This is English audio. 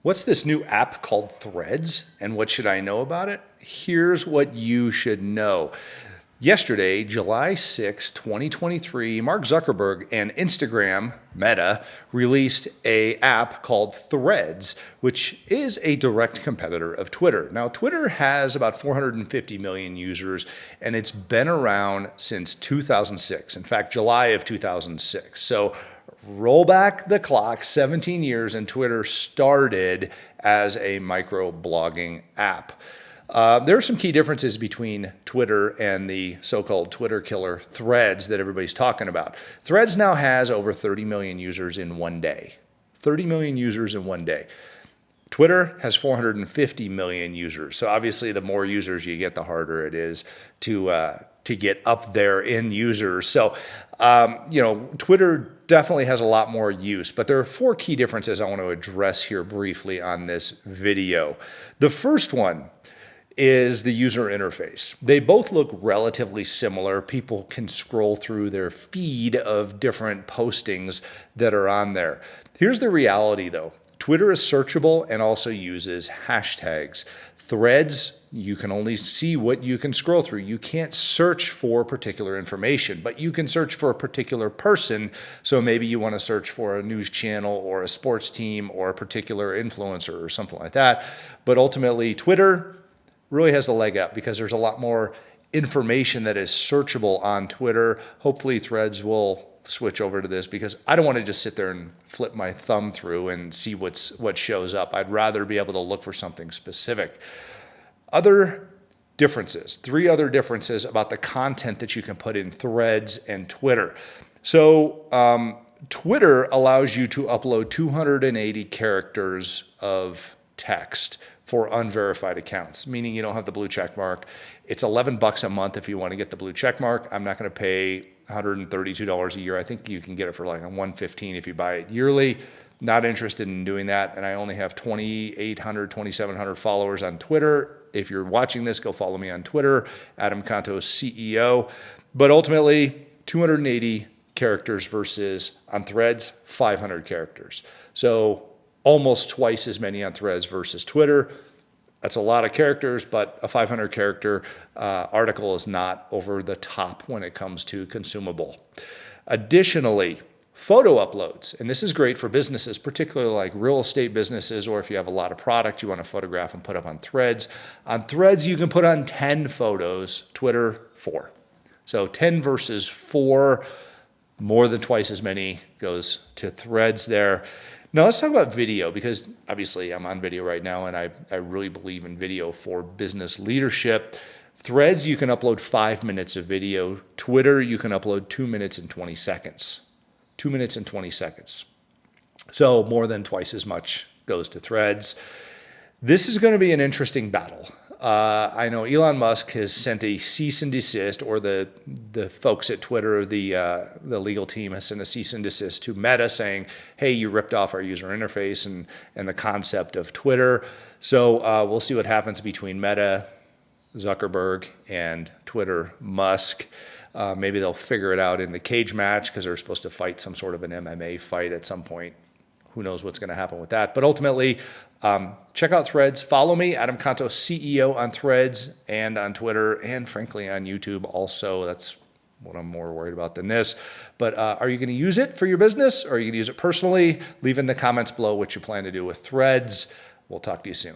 What's this new app called Threads, and what should I know about it? Here's what you should know. Yesterday, July 6, 2023, Mark Zuckerberg and Instagram, Meta, released an app called Threads, which is a direct competitor of Twitter. Now, Twitter has about 450 million users, and it's been around since 2006. In fact, July of 2006. So roll back the clock 17 years, and Twitter started as a micro-blogging app. There are some key differences between Twitter and the so-called Twitter killer Threads that everybody's talking about. Threads now has over 30 million users in one day. 30 million users in one day. Twitter has 450 million users. So obviously the more users you get, the harder it is to get up there in users. So, Twitter definitely has a lot more use, but there are four key differences I want to address here briefly on this video. The first one is the user interface. They both look relatively similar. People can scroll through their feed of different postings that are on there. Here's the reality though. Twitter is searchable and also uses hashtags. Threads, you can only see what you can scroll through. You can't search for particular information, but you can search for a particular person. So maybe you want to search for a news channel or a sports team or a particular influencer or something like that. But ultimately, Twitter really has a leg up because there's a lot more information that is searchable on Twitter. Hopefully Threads will switch over to this because I don't want to just sit there and flip my thumb through and see what shows up. I'd rather be able to look for something specific. Other differences, three other differences about the content that you can put in Threads and Twitter. So Twitter allows you to upload 280 characters of text for unverified accounts, meaning you don't have the blue check mark. It's $11 a month if you want to get the blue check mark. I'm not going to pay $132 a year. I think you can get it for like $115 if you buy it yearly. Not interested in doing that. And I only have 2,800, 2,700 followers on Twitter. If you're watching this, go follow me on Twitter, Adam Contos CEO. But ultimately, 280 characters versus on Threads, 500 characters. So almost twice as many on Threads versus Twitter. That's a lot of characters, but a 500 character article is not over the top when it comes to consumable. Additionally, photo uploads, and this is great for businesses, particularly like real estate businesses, or if you have a lot of product you want to photograph and put up on Threads. On Threads, you can put on 10 photos, Twitter, 4. So 10 versus 4, more than twice as many goes to Threads there. Now let's talk about video because obviously I'm on video right now and I really believe in video for business leadership. Threads, you can upload 5 minutes of video. Twitter, you can upload 2 minutes and 20 seconds. 2 minutes and 20 seconds. So more than twice as much goes to Threads. This is going to be an interesting battle. I know Elon Musk has sent a cease and desist, or the folks at Twitter, the legal team has sent a cease and desist to Meta saying, hey, you ripped off our user interface and the concept of Twitter. So we'll see what happens between Meta, Zuckerberg, and Twitter, Musk. Maybe they'll figure it out in the cage match because they're supposed to fight some sort of an MMA fight at some point. Who knows what's going to happen with that. But ultimately, check out Threads. Follow me, Adam Contos, CEO, on Threads and on Twitter and, frankly, on YouTube also. That's what I'm more worried about than this. But are you going to use it for your business or are you going to use it personally? Leave in the comments below what you plan to do with Threads. We'll talk to you soon.